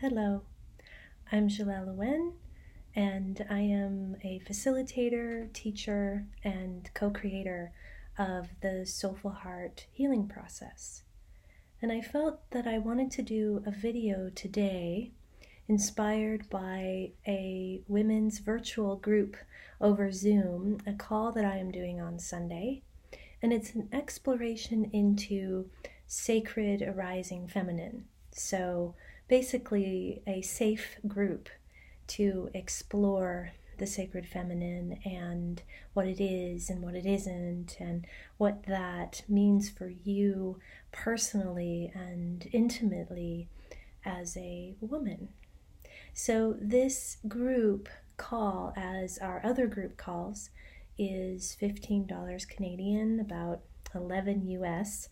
Hello, I'm Jelelle Awen, and I am a facilitator, teacher, and co-creator of the Soulful Heart healing process. And I felt that I wanted to do a video today inspired by a women's virtual group over Zoom, a call that I am doing on Sunday. And it's an exploration into sacred arising feminine. So basically a safe group to explore the sacred feminine and what it is and what it isn't, and what that means for you personally and intimately as a woman. So this group call, as our other group calls, is $15 Canadian, about 11 US,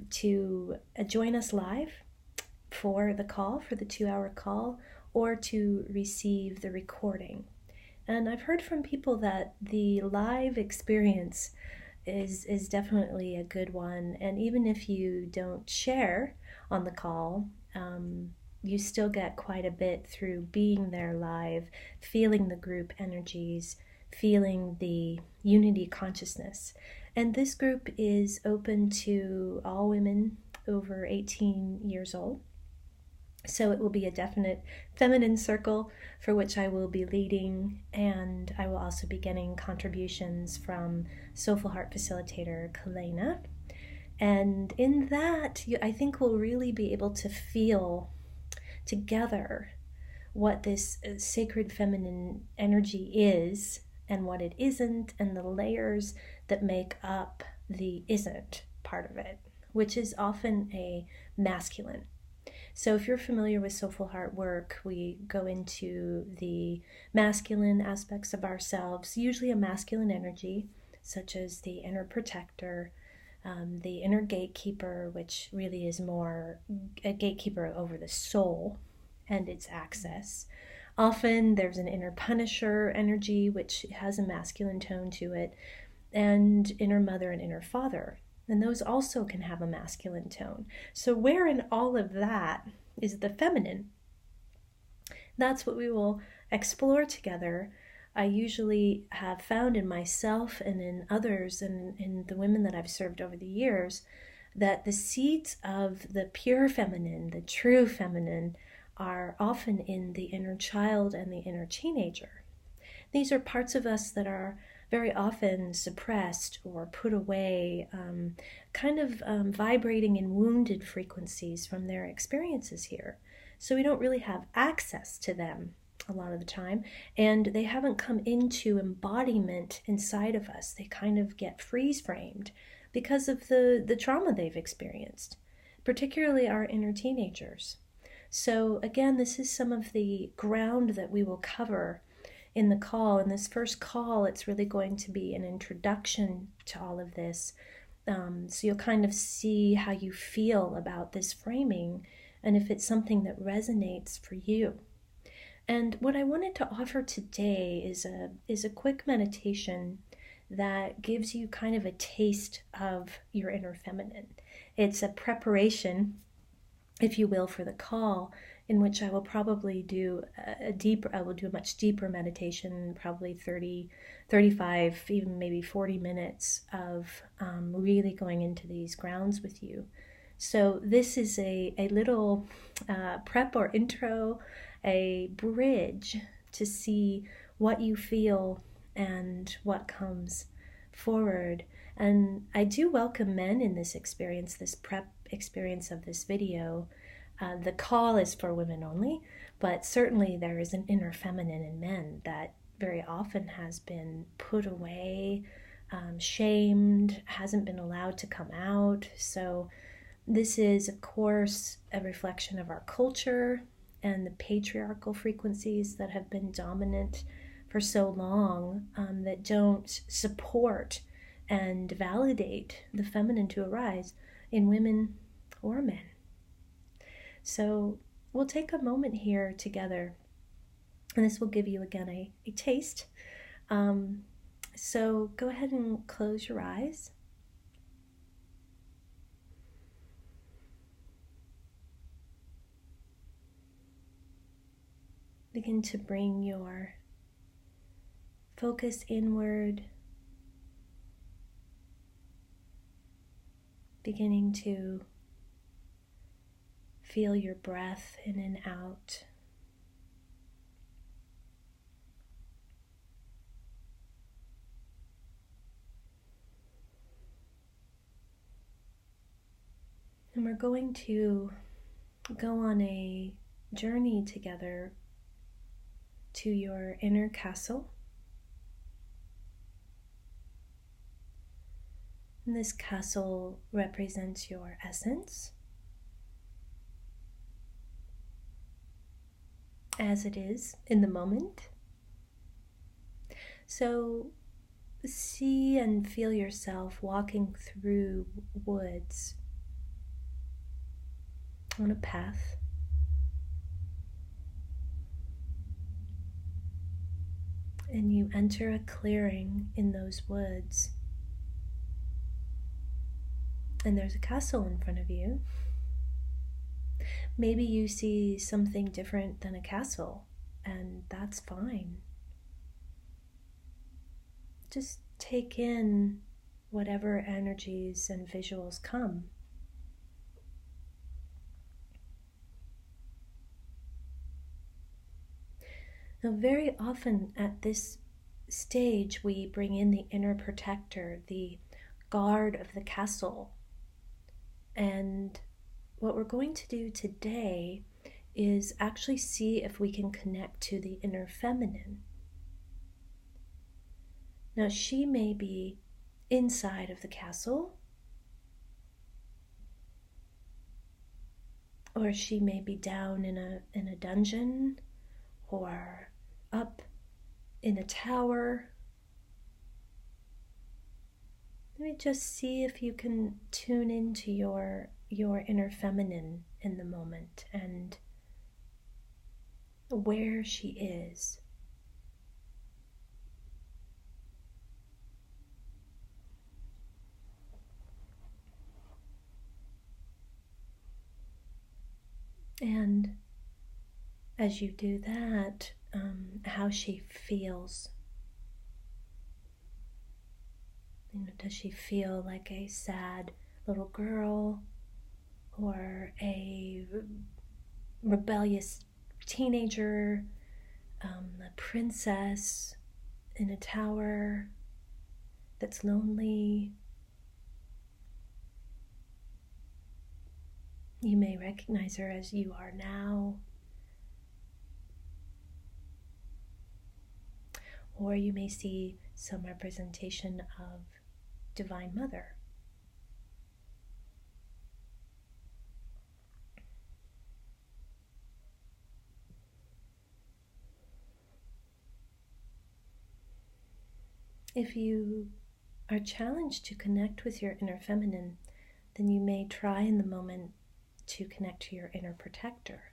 to join us live for the call, for the 2-hour call, or to receive the recording. And I've heard from people that the live experience is definitely a good one. And even if you don't share on the call, you still get quite a bit through being there live, feeling the group energies, feeling the unity consciousness. And this group is open to all women over 18 years old. So it will be a definite feminine circle for which I will be leading, and I will also be getting contributions from Soulful Heart facilitator Kalena. And in that, I think we'll really be able to feel together what this sacred feminine energy is and what it isn't, and the layers that make up the isn't part of it, which is often a masculine. So if you're familiar with Soulful Heart work, we go into the masculine aspects of ourselves, usually a masculine energy, such as the inner protector, the inner gatekeeper, which really is more a gatekeeper over the soul and its access. Often there's an inner punisher energy, which has a masculine tone to it, and inner mother and inner father. And those also can have a masculine tone. So where in all of that is the feminine? That's what we will explore together. I usually have found in myself and in others and in the women that I've served over the years that the seeds of the pure feminine, the true feminine, are often in the inner child and the inner teenager. These are parts of us that are very often suppressed or put away, vibrating in wounded frequencies from their experiences here. So we don't really have access to them a lot of the time, and they haven't come into embodiment inside of us. They kind of get freeze-framed because of the trauma they've experienced, particularly our inner teenagers. So again, this is some of the ground that we will cover in the call. In this first call, it's really going to be an introduction to all of this. So you'll kind of see how you feel about this framing and if it's something that resonates for you. And what I wanted to offer today is a quick meditation that gives you kind of a taste of your inner feminine. It's a preparation, if you will, for the call, in which I will probably do I will do a much deeper meditation, probably 30, 35, even maybe 40 minutes of really going into these grounds with you. So this is a little prep or intro, a bridge to see what you feel and what comes forward. And I do welcome men in this experience, this prep experience of this video. The call is for women only, but certainly there is an inner feminine in men that very often has been put away, shamed, hasn't been allowed to come out. So this is, of course, a reflection of our culture and the patriarchal frequencies that have been dominant for so long, that don't support and validate the feminine to arise in women or men. So we'll take a moment here together, and this will give you again a taste. So go ahead and close your eyes. Begin to bring your focus inward, beginning to feel your breath in and out. And we're going to go on a journey together to your inner castle. And this castle represents your essence as it is in the moment. So see and feel yourself walking through woods on a path. And you enter a clearing in those woods. And there's a castle in front of you. Maybe you see something different than a castle, and that's fine. Just take in whatever energies and visuals come. Now, very often at this stage, we bring in the inner protector, the guard of the castle. And what we're going to do today is actually see if we can connect to the inner feminine. Now, she may be inside of the castle, or she may be down in a dungeon, or up in a tower. Maybe just see if you can tune into your inner feminine in the moment and where she is. And as you do that, how she feels. Does she feel like a sad little girl or a rebellious teenager, a princess in a tower that's lonely? You may recognize her as you are now. Or you may see some representation of Divine Mother. If you are challenged to connect with your inner feminine, then you may try in the moment to connect to your inner protector.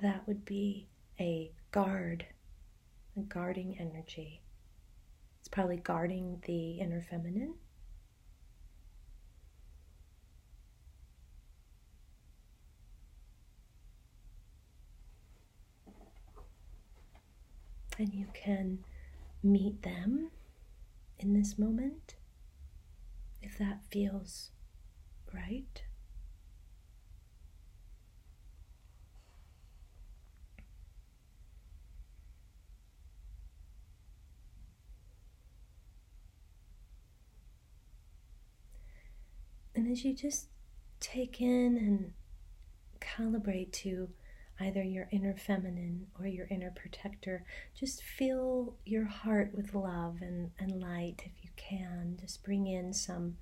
That would be a guarding energy. It's probably guarding the inner feminine. And you can meet them in this moment if that feels right. And as you just take in and calibrate to either your inner feminine or your inner protector, just fill your heart with love and light if you can. Just bring in some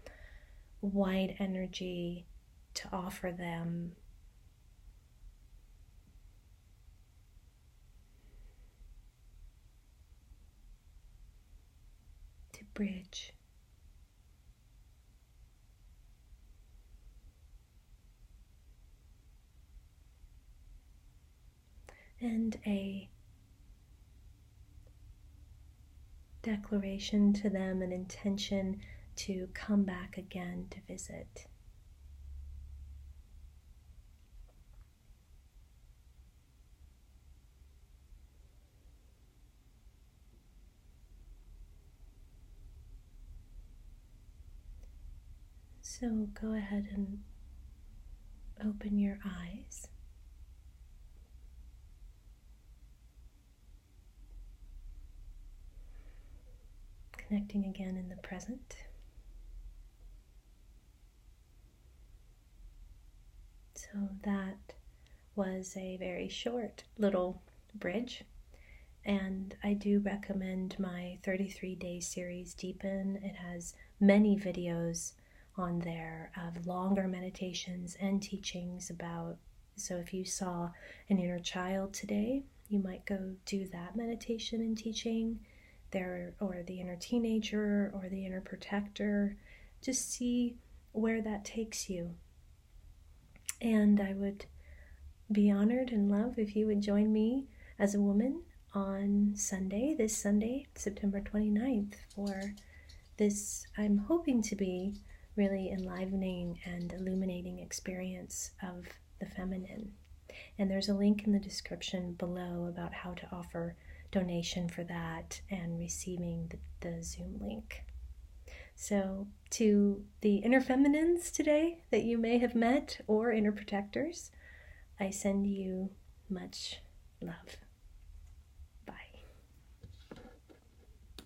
wide energy to offer them. To bridge. And a declaration to them, an intention to come back again to visit. So go ahead and open your eyes. Connecting again in the present. So that was a very short little bridge, and I do recommend my 33-day series Deepen. It has many videos on there of longer meditations and teachings about, so if you saw an inner child today, you might go do that meditation and teaching there, or the inner teenager or the inner protector. Just see where that takes you. And I would be honored and love if you would join me as a woman on Sunday, this Sunday, September 29th, for this, I'm hoping to be really enlivening and illuminating experience of the feminine. And there's a link in the description below about how to offer donation for that and receiving the Zoom link. So to the inner feminines today that you may have met, or inner protectors, I send you much love.